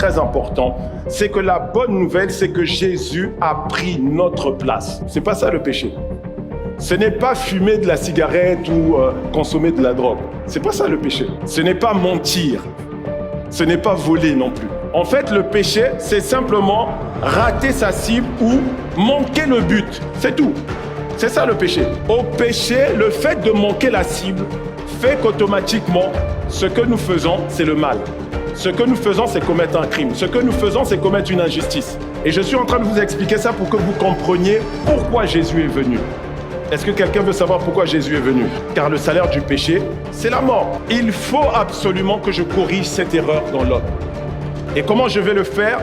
très important, c'est que la bonne nouvelle, c'est que Jésus a pris notre place. C'est pas ça le péché. Ce n'est pas fumer de la cigarette ou consommer de la drogue. C'est pas ça le péché. Ce n'est pas mentir. Ce n'est pas voler non plus. En fait, le péché, c'est simplement rater sa cible ou manquer le but. C'est tout. C'est ça le péché. Au péché, le fait de manquer la cible fait qu'automatiquement, ce que nous faisons, c'est le mal. Ce que nous faisons, c'est commettre un crime. Ce que nous faisons, c'est commettre une injustice. Et je suis en train de vous expliquer ça pour que vous compreniez pourquoi Jésus est venu. Est-ce que quelqu'un veut savoir pourquoi Jésus est venu? Car le salaire du péché, c'est la mort. Il faut absolument que je corrige cette erreur dans l'homme. Et comment je vais le faire?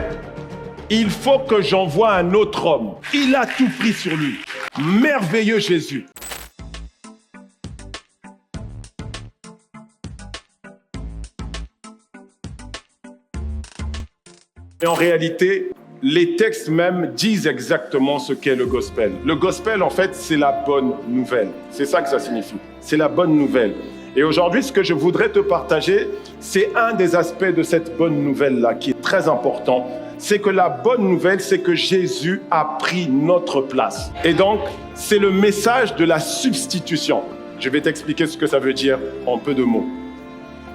Il faut que j'envoie un autre homme. Il a tout pris sur lui. Merveilleux Jésus. Et en réalité, les textes même disent exactement ce qu'est le gospel. Le gospel, en fait, c'est la bonne nouvelle. C'est ça que ça signifie. C'est la bonne nouvelle. Et aujourd'hui, ce que je voudrais te partager, c'est un des aspects de cette bonne nouvelle-là qui est très important. C'est que la bonne nouvelle, c'est que Jésus a pris notre place. Et donc, c'est le message de la substitution. Je vais t'expliquer ce que ça veut dire en peu de mots.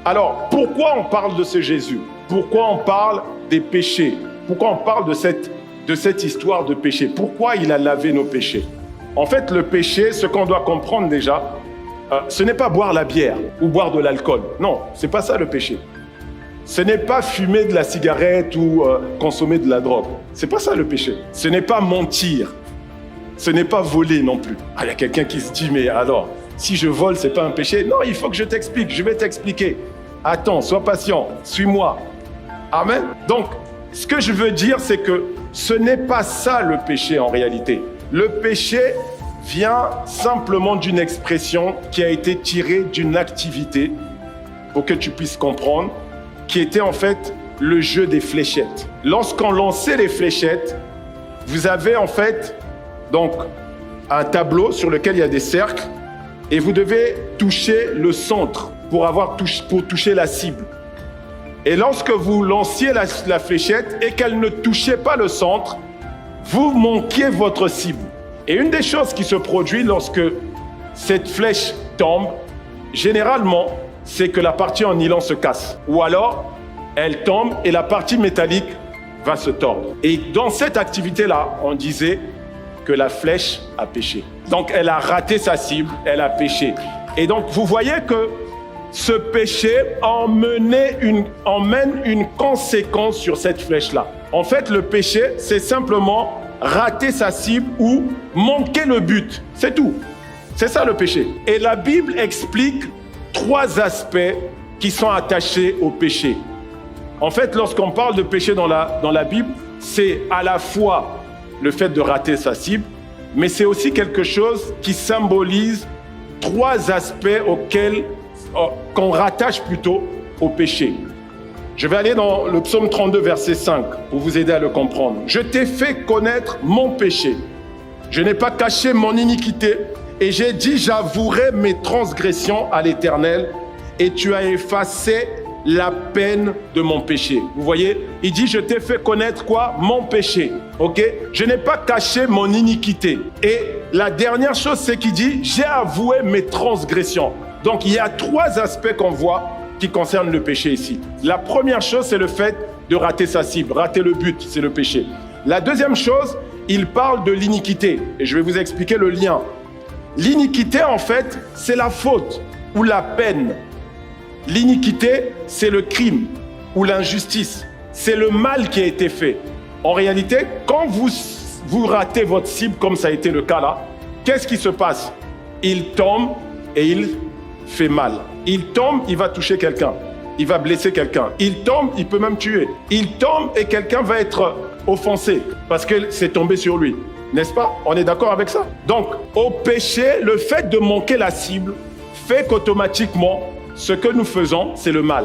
Alors, pourquoi on parle de ce Jésus? Pourquoi on parle des péchés? Pourquoi on parle de cette histoire de péché? Pourquoi il a lavé nos péchés? En fait, le péché, ce qu'on doit comprendre déjà, ce n'est pas boire la bière ou boire de l'alcool. Non, c'est pas ça le péché. Ce n'est pas fumer de la cigarette ou consommer de la drogue. C'est pas ça le péché. Ce n'est pas mentir. Ce n'est pas voler non plus. Ah, il y a quelqu'un qui se dit, mais alors, si je vole, c'est pas un péché? Non, il faut que je t'explique. Je vais t'expliquer. Attends, sois patient. Suis-moi. Amen. Donc, ce que je veux dire, c'est que ce n'est pas ça le péché en réalité. Le péché vient simplement d'une expression qui a été tirée d'une activité, pour que tu puisses comprendre, qui était en fait le jeu des fléchettes. Lorsqu'on lançait les fléchettes, vous avez en fait donc un tableau sur lequel il y a des cercles et vous devez toucher le centre pour toucher la cible. Et lorsque vous lanciez la fléchette et qu'elle ne touchait pas le centre, vous manquiez votre cible. Et une des choses qui se produit lorsque cette flèche tombe, généralement, c'est que la partie en nylon se casse. Ou alors, elle tombe et la partie métallique va se tordre. Et dans cette activité-là, on disait que la flèche a péché. Donc, elle a raté sa cible, elle a péché. Et donc, vous voyez que ce péché emmène une conséquence sur cette flèche-là. En fait, le péché, c'est simplement rater sa cible ou manquer le but. C'est tout. C'est ça le péché. Et la Bible explique 3 aspects qui sont attachés au péché. En fait, lorsqu'on parle de péché dans la Bible, c'est à la fois le fait de rater sa cible, mais c'est aussi quelque chose qui symbolise 3 aspects qu'on rattache plutôt au péché. Je vais aller dans le psaume 32, verset 5, pour vous aider à le comprendre. « Je t'ai fait connaître mon péché. Je n'ai pas caché mon iniquité. Et j'ai dit, j'avouerai mes transgressions à l'Éternel. Et tu as effacé la peine de mon péché. » Vous voyez, il dit, je t'ai fait connaître quoi? Mon péché. Ok? Je n'ai pas caché mon iniquité. Et la dernière chose, c'est qu'il dit, j'ai avoué mes transgressions. Donc, il y a 3 aspects qu'on voit qui concernent le péché ici. La première chose, c'est le fait de rater sa cible. Rater le but, c'est le péché. La deuxième chose, il parle de l'iniquité. Et je vais vous expliquer le lien. L'iniquité, en fait, c'est la faute ou la peine. L'iniquité, c'est le crime ou l'injustice. C'est le mal qui a été fait. En réalité, quand vous ratez votre cible, comme ça a été le cas là, qu'est-ce qui se passe? Il tombe et il fait mal. Il tombe, il va toucher quelqu'un. Il va blesser quelqu'un. Il tombe, il peut même tuer. Il tombe et quelqu'un va être offensé parce que c'est tombé sur lui. N'est-ce pas? On est d'accord avec ça? Donc, au péché, le fait de manquer la cible fait qu'automatiquement, ce que nous faisons, c'est le mal.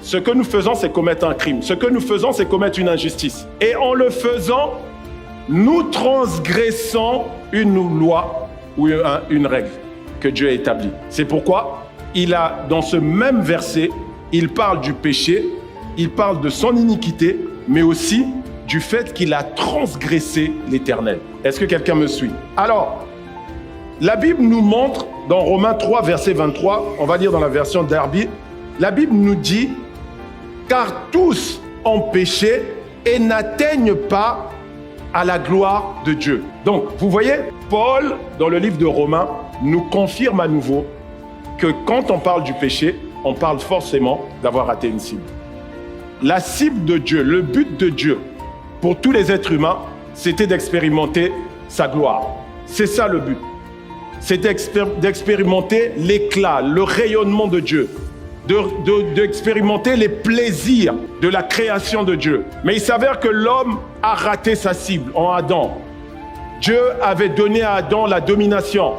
Ce que nous faisons, c'est commettre un crime. Ce que nous faisons, c'est commettre une injustice. Et en le faisant, nous transgressons une loi ou une règle que Dieu a établie. C'est pourquoi dans ce même verset, il parle du péché, il parle de son iniquité mais aussi du fait qu'il a transgressé l'Éternel. Est-ce que quelqu'un me suit? Alors, la Bible nous montre, dans Romains 3, verset 23, on va lire dans la version Darby, la Bible nous dit « Car tous ont péché et n'atteignent pas à la gloire de Dieu. » Donc, vous voyez, Paul, dans le livre de Romains, nous confirme à nouveau que quand on parle du péché, on parle forcément d'avoir raté une cible. La cible de Dieu, le but de Dieu pour tous les êtres humains, c'était d'expérimenter sa gloire. C'est ça le but. C'est d'expérimenter l'éclat, le rayonnement de Dieu, d'expérimenter les plaisirs de la création de Dieu. Mais il s'avère que l'homme a raté sa cible en Adam. Dieu avait donné à Adam la domination,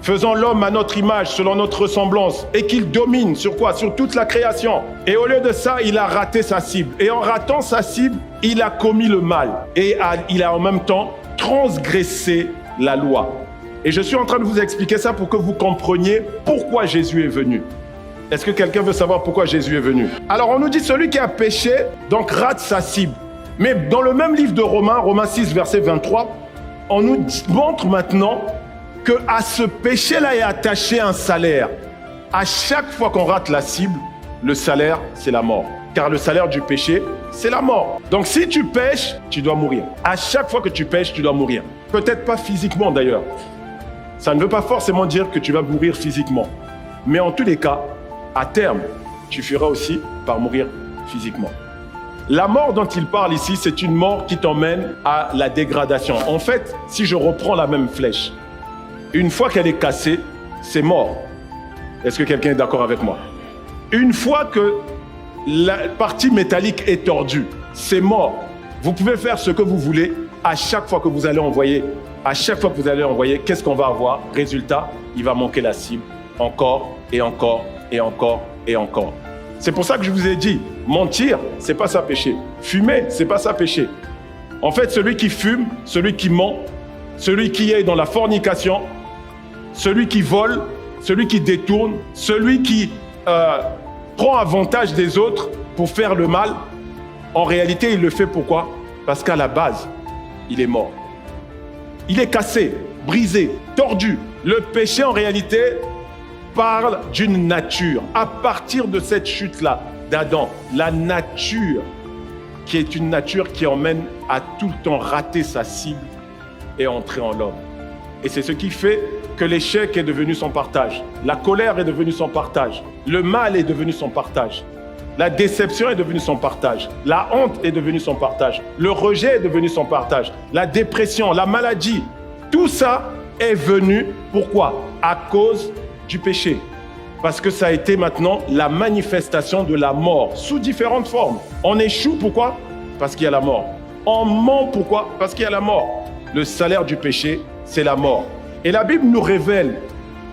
faisant l'homme à notre image, selon notre ressemblance, et qu'il domine sur quoi? Sur toute la création. Et au lieu de ça, il a raté sa cible. Et en ratant sa cible, il a commis le mal. Et il a en même temps transgressé la loi. Et je suis en train de vous expliquer ça pour que vous compreniez pourquoi Jésus est venu. Est-ce que quelqu'un veut savoir pourquoi Jésus est venu? Alors on nous dit celui qui a péché, donc rate sa cible. Mais dans le même livre de Romains, Romains 6, verset 23, on nous montre maintenant qu'à ce péché-là est attaché un salaire. À chaque fois qu'on rate la cible, le salaire, c'est la mort. Car le salaire du péché, c'est la mort. Donc si tu pêches, tu dois mourir. À chaque fois que tu pêches, tu dois mourir. Peut-être pas physiquement d'ailleurs. Ça ne veut pas forcément dire que tu vas mourir physiquement. Mais en tous les cas, à terme, tu feras aussi par mourir physiquement. La mort dont il parle ici, c'est une mort qui t'emmène à la dégradation. En fait, si je reprends la même flèche, une fois qu'elle est cassée, c'est mort. Est-ce que quelqu'un est d'accord avec moi? Une fois que la partie métallique est tordue, c'est mort. Vous pouvez faire ce que vous voulez à chaque fois que vous allez envoyer. À chaque fois que vous allez envoyer, qu'est-ce qu'on va avoir? Résultat, il va manquer la cible. Encore et encore et encore et encore. C'est pour ça que je vous ai dit, mentir, c'est pas ça péché. Fumer, c'est pas ça péché. En fait, celui qui fume, celui qui ment, celui qui est dans la fornication, celui qui vole, celui qui détourne, celui qui prend avantage des autres pour faire le mal, en réalité, il le fait pourquoi? Parce qu'à la base, il est mort. Il est cassé, brisé, tordu. Le péché, en réalité, parle d'une nature. À partir de cette chute-là d'Adam, la nature, qui est une nature qui emmène à tout le temps rater sa cible et entrer en l'homme. Et c'est ce qui fait que l'échec est devenu son partage. La colère est devenue son partage. Le mal est devenu son partage. La déception est devenue son partage. La honte est devenue son partage. Le rejet est devenu son partage. La dépression, la maladie, tout ça est venu, pourquoi? À cause du péché. Parce que ça a été maintenant la manifestation de la mort, sous différentes formes. On échoue, pourquoi? Parce qu'il y a la mort. On ment, pourquoi? Parce qu'il y a la mort. Le salaire du péché, c'est la mort. Et la Bible nous révèle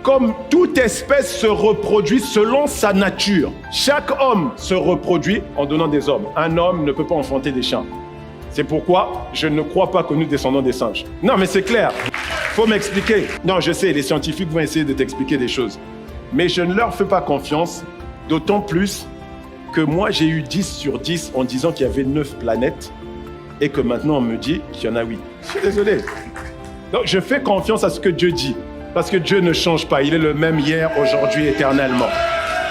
comme toute espèce se reproduit selon sa nature. Chaque homme se reproduit en donnant des hommes. Un homme ne peut pas enfanter des chiens. C'est pourquoi je ne crois pas que nous descendons des singes. Non, mais c'est clair. Faut m'expliquer. Non, je sais, les scientifiques vont essayer de t'expliquer des choses. Mais je ne leur fais pas confiance, d'autant plus que moi, j'ai eu 10 sur 10 en disant qu'il y avait 9 planètes et que maintenant, on me dit qu'il y en a 8. Je suis désolé. Donc, je fais confiance à ce que Dieu dit. Parce que Dieu ne change pas. Il est le même hier, aujourd'hui, éternellement.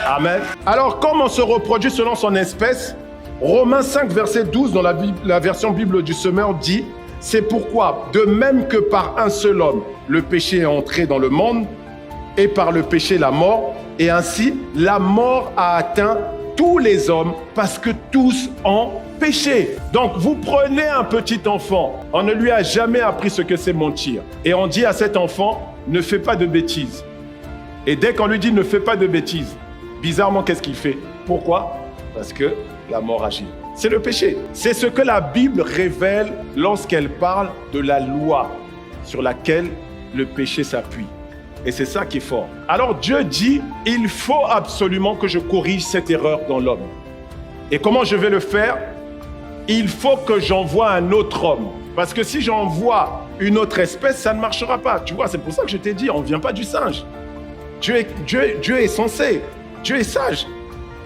Amen. Alors, comme on se reproduit selon son espèce, Romains 5, verset 12, dans la version Bible du Semeur, dit « C'est pourquoi, de même que par un seul homme, le péché est entré dans le monde, et par le péché la mort, et ainsi la mort a atteint tous les hommes, parce que tous ont péché. » Donc, vous prenez un petit enfant, on ne lui a jamais appris ce que c'est mentir. Et on dit à cet enfant, ne fais pas de bêtises. Et dès qu'on lui dit ne fais pas de bêtises, bizarrement, qu'est-ce qu'il fait? Pourquoi? Parce que la mort agit. C'est le péché. C'est ce que la Bible révèle lorsqu'elle parle de la loi sur laquelle le péché s'appuie. Et c'est ça qui est fort. Alors Dieu dit, il faut absolument que je corrige cette erreur dans l'homme. Et comment je vais le faire? Il faut que j'envoie un autre homme. Parce que si j'envoie une autre espèce, ça ne marchera pas. Tu vois, c'est pour ça que je t'ai dit, on ne vient pas du singe. Dieu est sensé, Dieu est sage.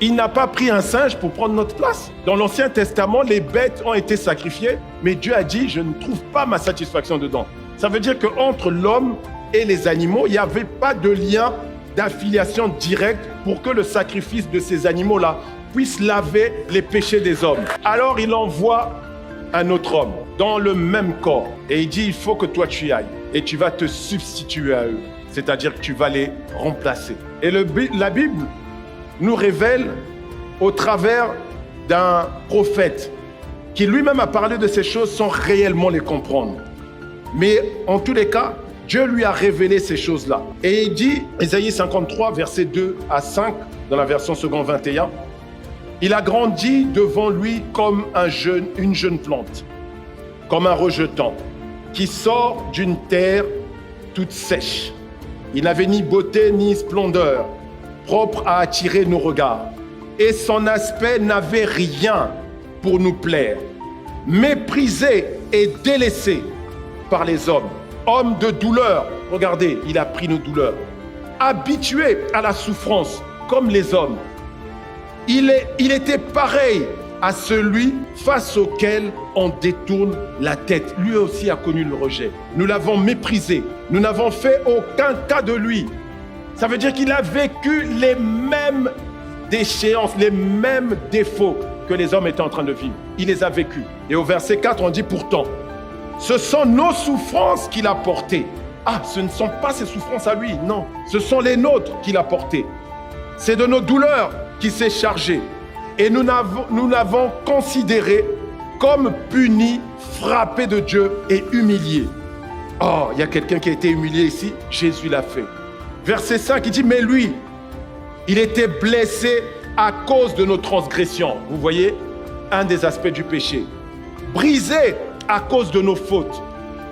Il n'a pas pris un singe pour prendre notre place. Dans l'Ancien Testament, les bêtes ont été sacrifiées, mais Dieu a dit, je ne trouve pas ma satisfaction dedans. Ça veut dire qu'entre l'homme et les animaux, il n'y avait pas de lien d'affiliation directe pour que le sacrifice de ces animaux-là puisse laver les péchés des hommes. Alors il envoie un autre homme dans le même corps et il dit, il faut que toi tu y ailles et tu vas te substituer à eux. C'est-à-dire que tu vas les remplacer. Et la Bible nous révèle au travers d'un prophète qui lui-même a parlé de ces choses sans réellement les comprendre. Mais en tous les cas, Dieu lui a révélé ces choses-là. Et il dit, Ésaïe 53, versets 2 à 5, dans la version second 21, il a grandi devant lui comme une jeune plante, comme un rejeton, qui sort d'une terre toute sèche. Il n'avait ni beauté ni splendeur, propre à attirer nos regards. Et son aspect n'avait rien pour nous plaire. Méprisé et délaissé par les hommes. Homme de douleur, regardez, il a pris nos douleurs. Habitué à la souffrance, comme les hommes. Il était pareil à celui face auquel on détourne la tête. Lui aussi a connu le rejet. Nous l'avons méprisé. Nous n'avons fait aucun cas de lui. Ça veut dire qu'il a vécu les mêmes déchéances, les mêmes défauts que les hommes étaient en train de vivre. Il les a vécus. Et au verset 4, on dit pourtant, ce sont nos souffrances qu'il a portées. Ah, ce ne sont pas ses souffrances à lui, non. Ce sont les nôtres qu'il a portées. C'est de nos douleurs qu'il s'est chargé. Et nous l'avons considéré comme puni, frappé de Dieu et humilié. Oh, il y a quelqu'un qui a été humilié ici. Jésus l'a fait. Verset 5, il dit, mais lui, il était blessé à cause de nos transgressions. Vous voyez, un des aspects du péché. Brisé à cause de nos fautes.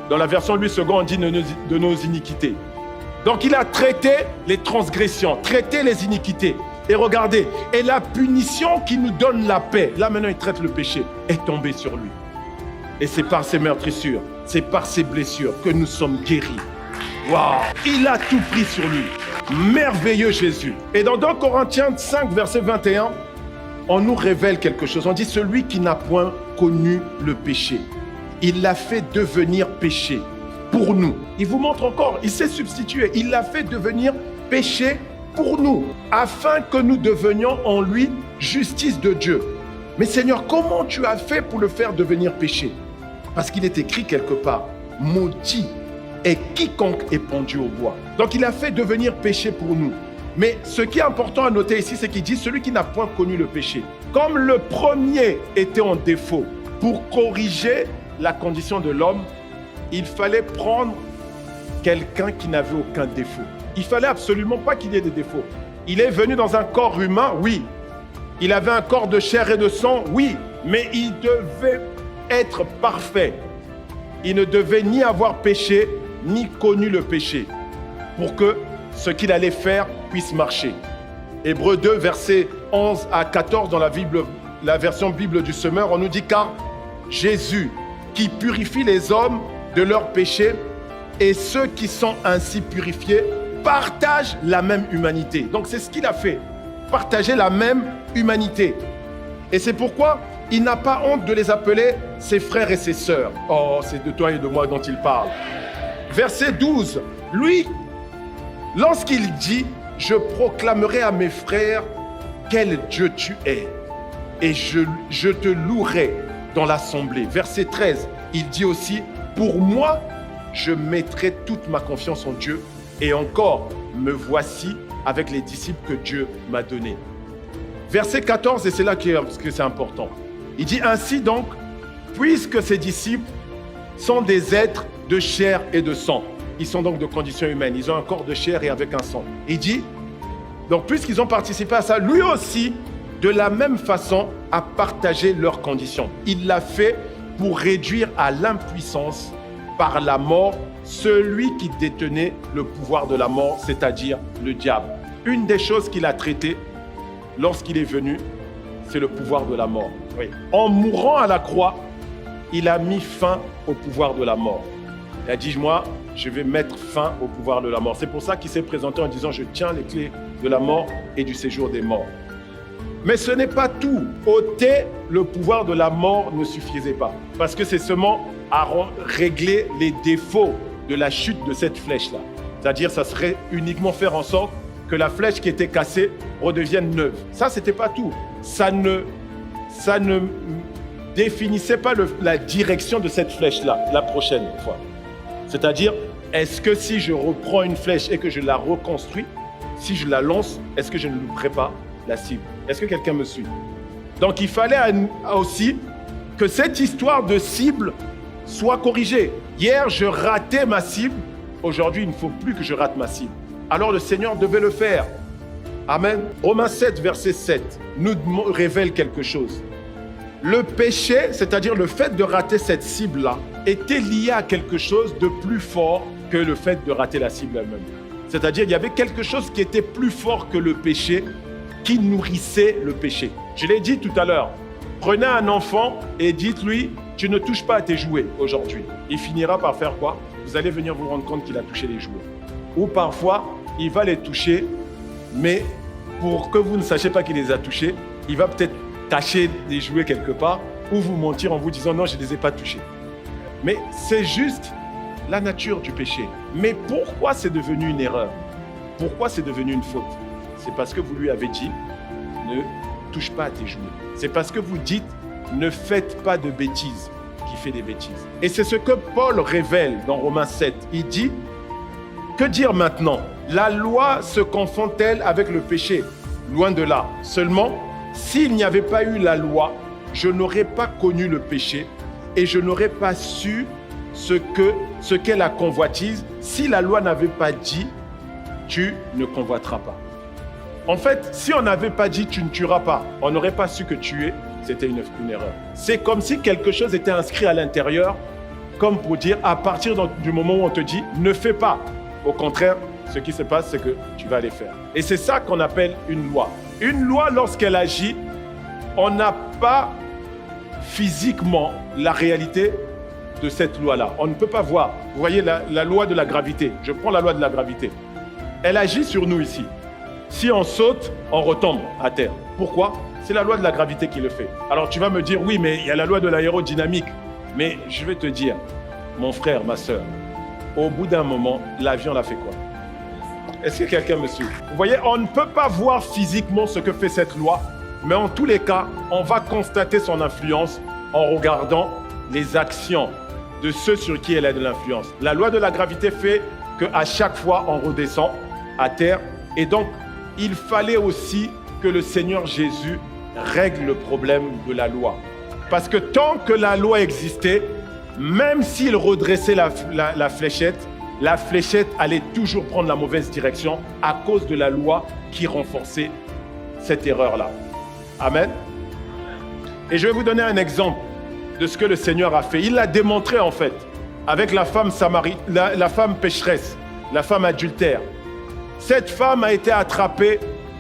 Dans la version Louis II, on dit de nos iniquités. Donc il a traité les transgressions, traité les iniquités. Et regardez, et la punition qui nous donne la paix, là maintenant il traite le péché, est tombée sur lui. Et c'est par ses meurtrissures, c'est par ses blessures que nous sommes guéris. Waouh! Il a tout pris sur lui. Merveilleux Jésus. Et dans 2 Corinthiens 5, verset 21, on nous révèle quelque chose. On dit, celui qui n'a point connu le péché, il l'a fait devenir péché pour nous. Il vous montre encore, il s'est substitué. Il l'a fait devenir péché pour nous, afin que nous devenions en lui justice de Dieu. Mais Seigneur, comment tu as fait pour le faire devenir péché? Parce qu'il est écrit quelque part, maudit est quiconque est pendu au bois. Donc il a fait devenir péché pour nous. Mais ce qui est important à noter ici, c'est qu'il dit celui qui n'a point connu le péché. Comme le premier était en défaut, pour corriger la condition de l'homme, il fallait prendre quelqu'un qui n'avait aucun défaut. Il fallait absolument pas qu'il y ait des défauts. Il est venu dans un corps humain, oui. Il avait un corps de chair et de sang, oui. Mais il devait être parfait. Il ne devait ni avoir péché, ni connu le péché, pour que ce qu'il allait faire puisse marcher. Hébreux 2, versets 11 à 14, dans la version Bible du Semeur, on nous dit, car Jésus, qui purifie les hommes de leurs péchés, et ceux qui sont ainsi purifiés, partagent la même humanité. Donc c'est ce qu'il a fait, partager la même humanité. Et c'est pourquoi il n'a pas honte de les appeler ses frères et ses sœurs. Oh, c'est de toi et de moi dont il parle. Verset 12, lui, lorsqu'il dit, je proclamerai à mes frères quel Dieu tu es, et je te louerai dans l'assemblée. Verset 13, il dit aussi, pour moi, je mettrai toute ma confiance en Dieu, et encore, me voici avec les disciples que Dieu m'a donnés. Verset 14, et c'est là que c'est important. Il dit ainsi donc, puisque ces disciples sont des êtres de chair et de sang. Ils sont donc de condition humaine. Ils ont un corps de chair et avec un sang. Il dit, donc puisqu'ils ont participé à ça, lui aussi, de la même façon, a partagé leurs conditions. Il l'a fait pour réduire à l'impuissance par la mort celui qui détenait le pouvoir de la mort, c'est-à-dire le diable. Une des choses qu'il a traitées lorsqu'il est venu, c'est le pouvoir de la mort. Oui. En mourant à la croix, il a mis fin au pouvoir de la mort. Il a dit, moi, je vais mettre fin au pouvoir de la mort. C'est pour ça qu'il s'est présenté en disant, je tiens les clés de la mort et du séjour des morts. Mais ce n'est pas tout. Ôter le pouvoir de la mort ne suffisait pas. Parce que c'est seulement à régler les défauts de la chute de cette flèche-là. C'est-à-dire, ça serait uniquement faire en sorte que la flèche qui était cassée redevienne neuve. Ça, c'était pas tout. Ça ne définissait pas la direction de cette flèche-là, la prochaine fois. C'est-à-dire, est-ce que si je reprends une flèche et que je la reconstruis, si je la lance, est-ce que je ne louperai pas la cible? Est-ce que quelqu'un me suit? Donc, il fallait aussi que cette histoire de cible soit corrigée. Hier, je ratais ma cible. Aujourd'hui, il ne faut plus que je rate ma cible. Alors, le Seigneur devait le faire. Amen. Romains 7, verset 7, nous révèle quelque chose. Le péché, c'est-à-dire le fait de rater cette cible-là, était lié à quelque chose de plus fort que le fait de rater la cible elle-même. C'est-à-dire, il y avait quelque chose qui était plus fort que le péché, qui nourrissait le péché. Je l'ai dit tout à l'heure. Prenez un enfant et dites-lui, tu ne touches pas à tes jouets aujourd'hui. Il finira par faire quoi? Vous allez venir vous rendre compte qu'il a touché les jouets. Ou parfois, il va les toucher, mais pour que vous ne sachiez pas qu'il les a touchés, il va peut-être cacher des jouets quelque part ou vous mentir en vous disant non, je ne les ai pas touchés. Mais c'est juste la nature du péché. Mais pourquoi c'est devenu une erreur? Pourquoi c'est devenu une faute? C'est parce que vous lui avez dit ne touche pas à tes jouets. C'est parce que vous dites ne faites pas de bêtises qui fait des bêtises. Et c'est ce que Paul révèle dans Romains 7. Il dit que dire maintenant? La loi se confond-elle avec le péché? Loin de là. Seulement, s'il n'y avait pas eu la loi, je n'aurais pas connu le péché et je n'aurais pas su ce qu'est la convoitise si la loi n'avait pas dit tu ne convoiteras pas. En fait, si on n'avait pas dit tu ne tueras pas, on n'aurait pas su que tuer, c'était une erreur. C'est comme si quelque chose était inscrit à l'intérieur, comme pour dire à partir du moment où on te dit ne fais pas. Au contraire, ce qui se passe, c'est que tu vas les faire. Et c'est ça qu'on appelle une loi. Une loi, lorsqu'elle agit, on n'a pas physiquement la réalité de cette loi-là. On ne peut pas voir. Vous voyez la loi de la gravité. Je prends la loi de la gravité. Elle agit sur nous ici. Si on saute, on retombe à terre. Pourquoi? C'est la loi de la gravité qui le fait. Alors tu vas me dire, oui, mais il y a la loi de l'aérodynamique. Mais je vais te dire, mon frère, ma soeur, au bout d'un moment, l'avion l'a fait quoi? Est-ce que quelqu'un me suit? Vous voyez, on ne peut pas voir physiquement ce que fait cette loi, mais en tous les cas, on va constater son influence en regardant les actions de ceux sur qui elle a de l'influence. La loi de la gravité fait qu'à chaque fois, on redescend à terre. Et donc, il fallait aussi que le Seigneur Jésus règle le problème de la loi. Parce que tant que la loi existait, même s'il redressait la fléchette allait toujours prendre la mauvaise direction à cause de la loi qui renforçait cette erreur-là. Amen. Et je vais vous donner un exemple de ce que le Seigneur a fait. Il l'a démontré en fait avec la femme la femme pécheresse, la femme adultère. Cette femme a été attrapée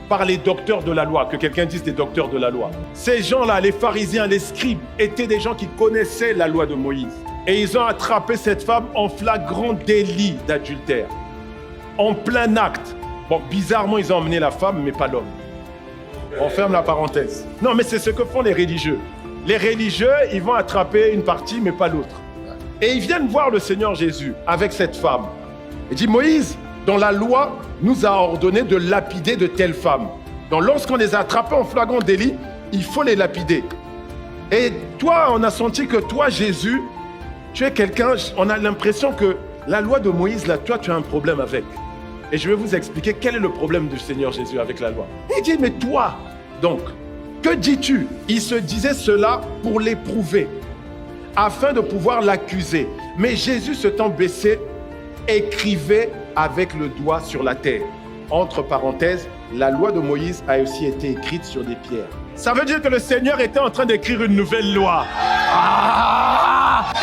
par les docteurs de la loi, que quelqu'un dise des docteurs de la loi. Ces gens-là, les pharisiens, les scribes, étaient des gens qui connaissaient la loi de Moïse. Et ils ont attrapé cette femme en flagrant délit d'adultère, en plein acte. Bon, bizarrement, ils ont emmené la femme, mais pas l'homme. On ferme la parenthèse. Non, mais c'est ce que font les religieux. Les religieux, ils vont attraper une partie, mais pas l'autre. Et ils viennent voir le Seigneur Jésus avec cette femme. Il dit, Moïse, dans la loi, nous a ordonné de lapider de telles femmes. Donc lorsqu'on les a attrapées en flagrant délit, il faut les lapider. Et toi, on a senti que toi, Jésus, tu es quelqu'un, on a l'impression que la loi de Moïse, là, toi, tu as un problème avec. Et je vais vous expliquer quel est le problème du Seigneur Jésus avec la loi. Il dit, mais toi, donc, que dis-tu? Il se disait cela pour l'éprouver, afin de pouvoir l'accuser. Mais Jésus, se temps baissé, écrivait avec le doigt sur la terre. Entre parenthèses, la loi de Moïse a aussi été écrite sur des pierres. Ça veut dire que le Seigneur était en train d'écrire une nouvelle loi.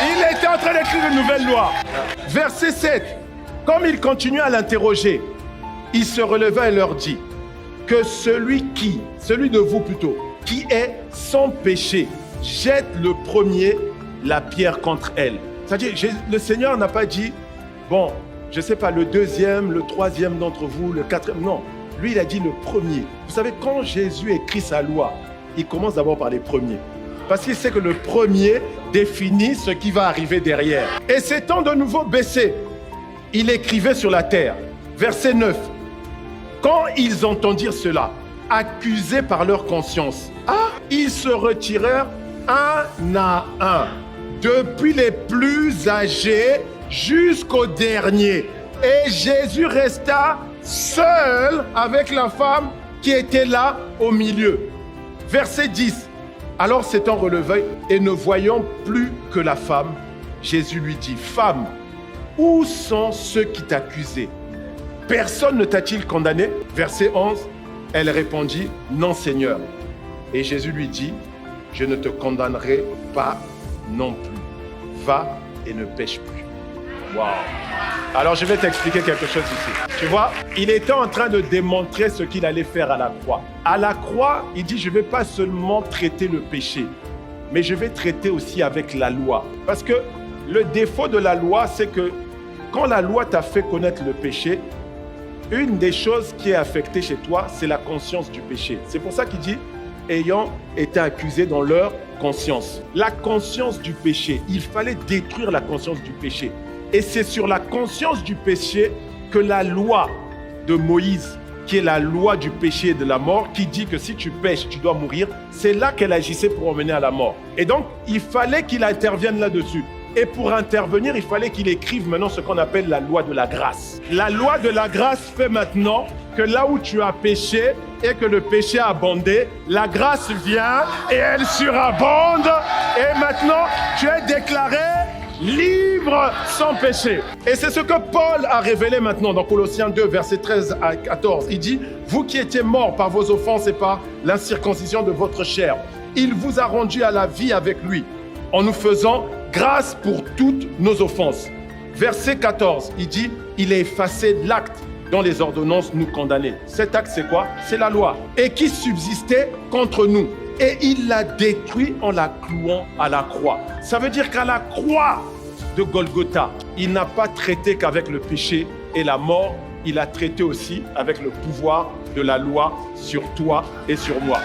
Il était en train d'écrire une nouvelle loi. Verset 7. Comme il continuait à l'interroger, il se releva et leur dit que celui de vous plutôt, qui est sans péché, jette le premier la pierre contre elle. C'est-à-dire, le Seigneur n'a pas dit, bon, je ne sais pas, le deuxième, le troisième d'entre vous, le quatrième. Non, Lui, il a dit le premier. Vous savez, quand Jésus écrit sa loi, il commence d'abord par les premiers. Parce qu'il sait que le premier définit ce qui va arriver derrière. Et s'étant de nouveau baissé, il écrivait sur la terre. Verset 9. Quand ils entendirent cela, accusés par leur conscience, ils se retirèrent un à un, depuis les plus âgés jusqu'au dernier. Et Jésus resta seul avec la femme qui était là au milieu. Verset 10. Alors s'étant relevé et ne voyant plus que la femme, Jésus lui dit, « Femme, où sont ceux qui t'accusaient? Personne ne t'a-t-il condamné ?» Verset 11. Elle répondit, « Non, Seigneur. » Et Jésus lui dit, « Je ne te condamnerai pas non plus. Va et ne pêche plus. » Waouh! Alors je vais t'expliquer quelque chose ici. Tu vois, il était en train de démontrer ce qu'il allait faire à la croix. À la croix, il dit, je ne vais pas seulement traiter le péché, mais je vais traiter aussi avec la loi. Parce que le défaut de la loi, c'est que quand la loi t'a fait connaître le péché, une des choses qui est affectée chez toi, c'est la conscience du péché. C'est pour ça qu'il dit, ayant été accusés dans leur conscience. La conscience du péché, il fallait détruire la conscience du péché. Et c'est sur la conscience du péché que la loi de Moïse, qui est la loi du péché et de la mort, qui dit que si tu pêches, tu dois mourir, c'est là qu'elle agissait pour emmener à la mort. Et donc, il fallait qu'il intervienne là-dessus. Et pour intervenir, il fallait qu'il écrive maintenant ce qu'on appelle la loi de la grâce. La loi de la grâce fait maintenant que là où tu as péché et que le péché a abondé, la grâce vient et elle surabonde. Et maintenant, tu es déclaré libre sans péché. Et c'est ce que Paul a révélé maintenant dans Colossiens 2, versets 13 à 14. Il dit, vous qui étiez morts par vos offenses et par l'incirconcision de votre chair, il vous a rendu à la vie avec lui, en nous faisant grâce pour toutes nos offenses. Verset 14, il dit, il a effacé l'acte dont les ordonnances nous condamnaient. Cet acte, c'est quoi? C'est la loi. Et qui subsistait contre nous. Et il l'a détruit en la clouant à la croix. Ça veut dire qu'à la croix de Golgotha, il n'a pas traité qu'avec le péché et la mort, il a traité aussi avec le pouvoir de la loi sur toi et sur moi.